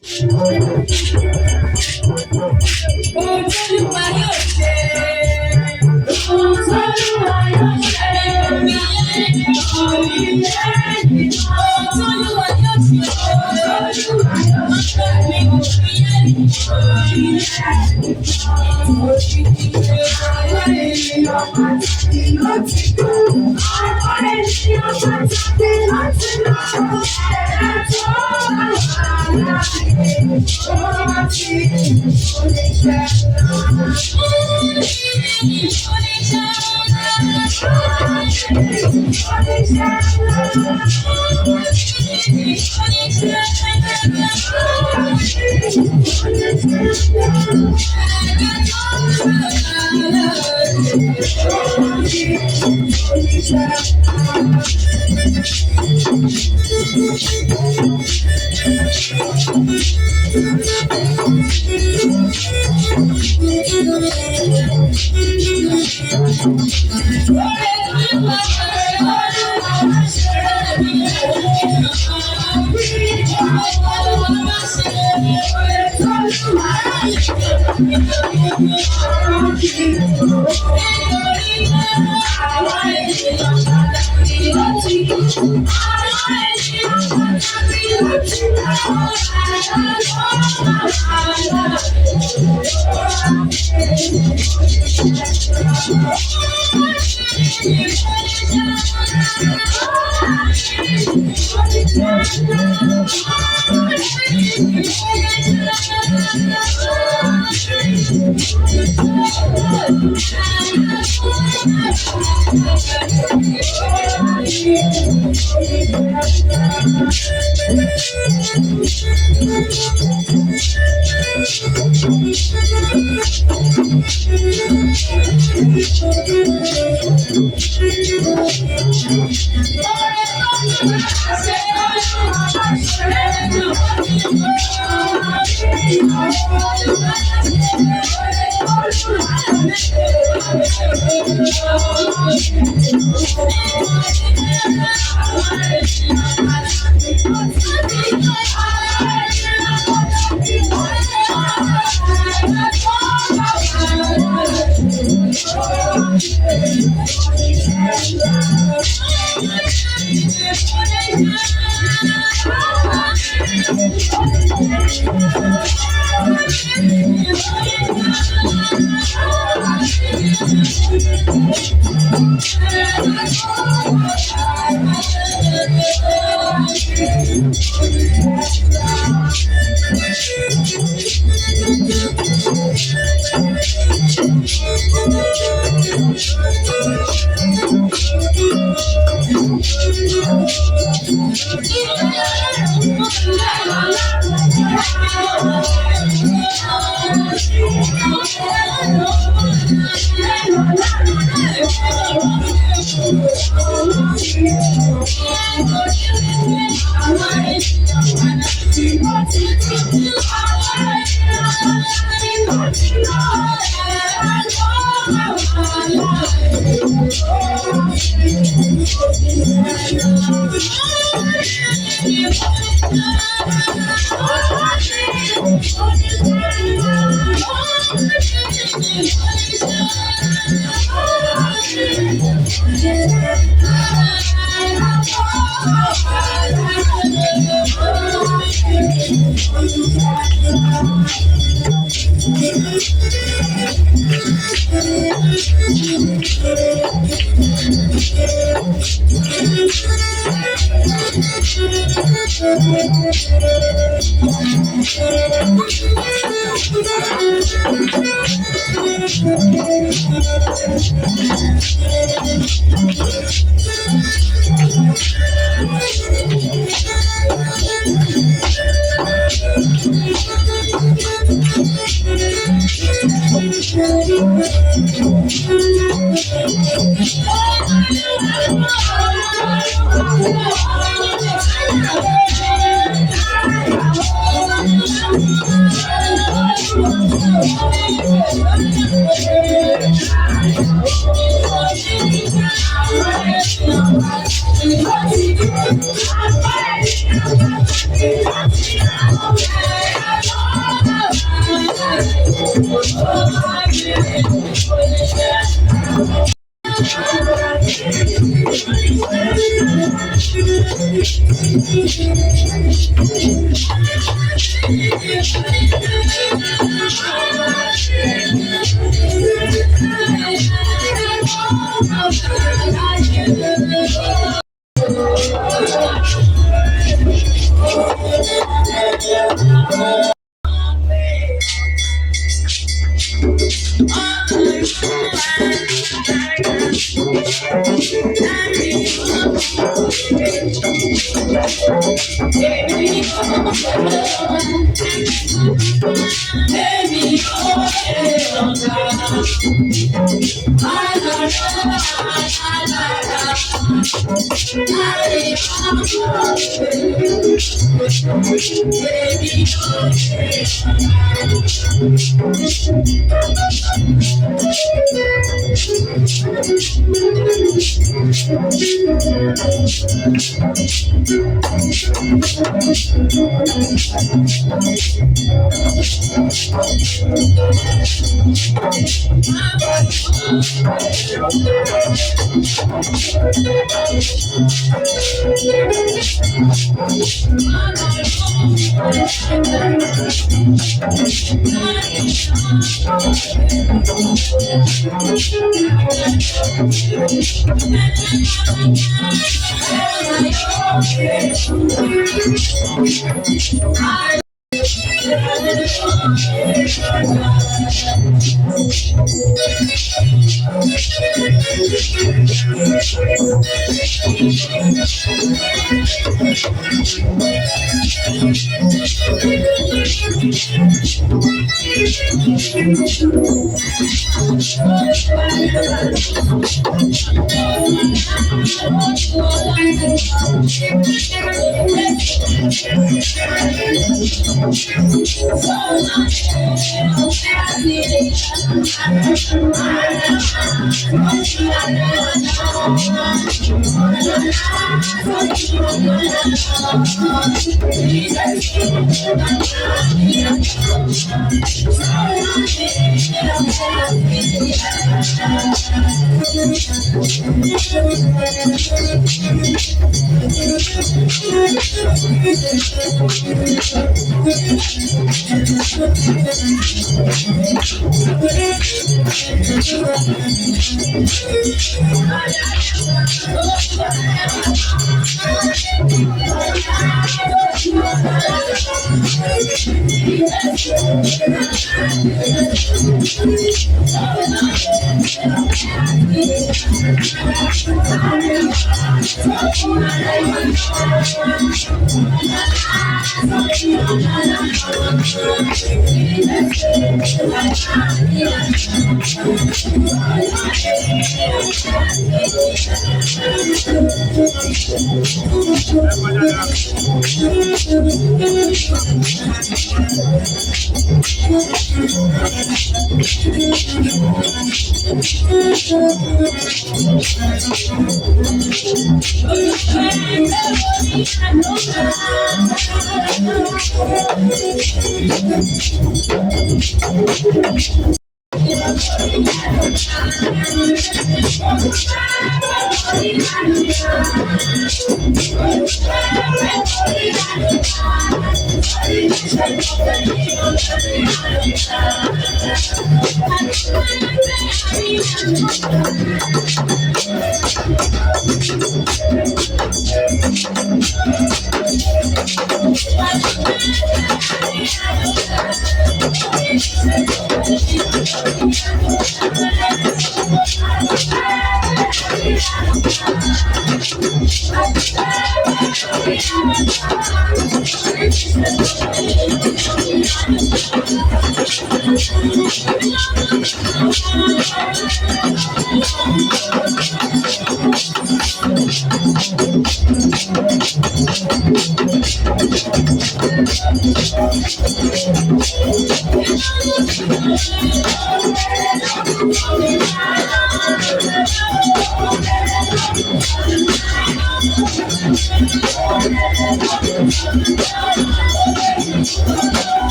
Olúwa yóò ṣe. Olúwa yóò ṣe. Olúwa yóò ṣe.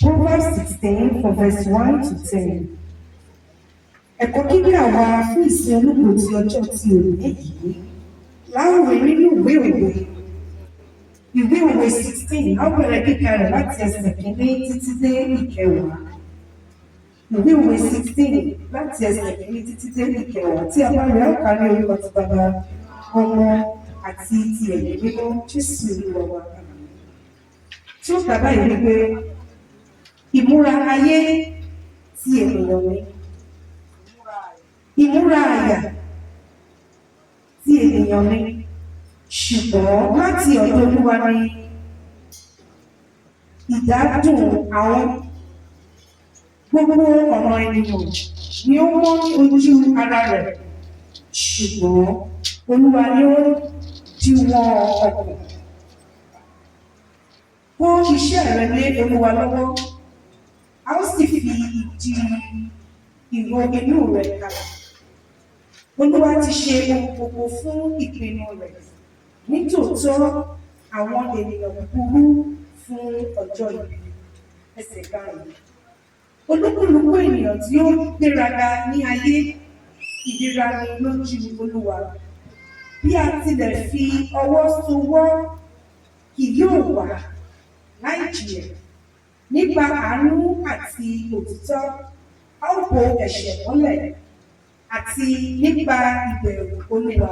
Proverbs 16 from verse 1 to 10. Ẹ̀kọ́ kíkà wa fún ìsìn ológun ti ọjọ́ ti òní yìí láwùrán nínú ìwé òwe. Ìwé òwe 16 á bẹ̀rẹ̀ kíkà rẹ̀ láti ẹsẹ̀ kìíní títí dé ìkẹwàá. Ìwé òwe 16 láti ẹsẹ̀ kìíní títí dé ìkẹwàá tí a bá rẹ̀ ó kà ní orúkọ ti Baba, Ọmọ àti ti Ẹ̀mí Mímọ́ Jésù Olúwa wa. Tí ó kà báyìí wípé ìmúra ayé ti ènìyàn ni. Ìmúra àyà ti ènìyàn ni, ṣùgbọ́n láti ọ̀dọ̀ Olúwa ni ìdádùn àwọn. Gbogbo ọ̀nà ènìyàn ni ó mọ́ ojú ara rẹ̀, ṣùgbọ́n Olúwa ni ó díwọ̀n ọkàn. Kó iṣẹ́ rẹ lé Olúwa lọ́wọ́, a ó sì fi ìdí ìró inú rẹ̀ kalẹ̀. Olúwa ti ṣe ohun gbogbo fún ìpinnu rẹ̀. Nítòótọ́ àwọn ènìyàn búburú fún ọjọ́ ìbí. Ẹsẹ̀ karùn-ún. Olúkúlùkù ènìyàn tí ó gbéraga ní ayé, ìríra ni lójú Olúwa. Bí a tilẹ̀ fi ọwọ́ sowọ́, kì yóò wà láì jìyà. Nípa àánú àti òtítọ́, a ó bo ẹ̀ṣẹ̀ mọ́lẹ̀, àti nípa ìbẹ̀rù Olúwa,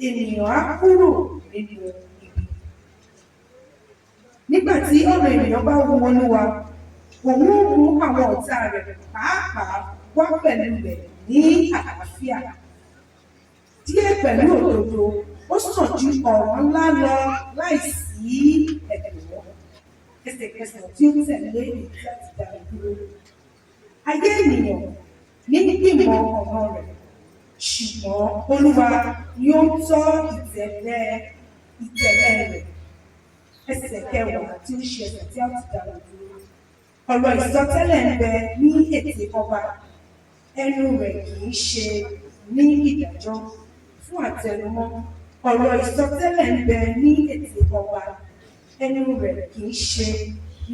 ènìyàn á kúrò nínú ibi. Nígbà tí ọ̀rọ̀ ènìyàn bá wu Olúwa, òun ó mú àwọn ọ̀tá rẹ̀ pàápàá wá pẹ̀lú rẹ̀ ní àlàáfíà. Díẹ̀ pẹ̀lú òdodo, ó sàn ju ọ̀rọ̀ ńlá lọ láìsí ẹ̀dùn. Ẹsẹ̀ kẹsàn-án tí ó tẹ̀lé èyí láti dá dúró. Ayé ènìyàn ní gbìmọ̀ ọ̀nà rẹ̀, ṣùgbọ́n Olúwa ni ó tọ́ ìtẹ̀lẹ̀ rẹ̀. Ẹsẹ̀ kẹwàá tí ó ṣe ẹsẹ̀ tí a ti dá dúró. Ọ̀rọ̀ ìsọtẹ́lẹ̀ ń bẹ ní ètè ọba, ẹnu rẹ̀ kì í ṣe ní ìdájọ́. Fún àtẹnumọ́, ọ̀rọ̀ ìsọtẹ́lẹ̀ ń bẹ ní ètè ọba, ẹnu rẹ̀ kì í ṣe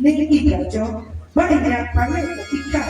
ní ìdájọ́. Báyìí ni a parí ẹ̀kọ́ kíkà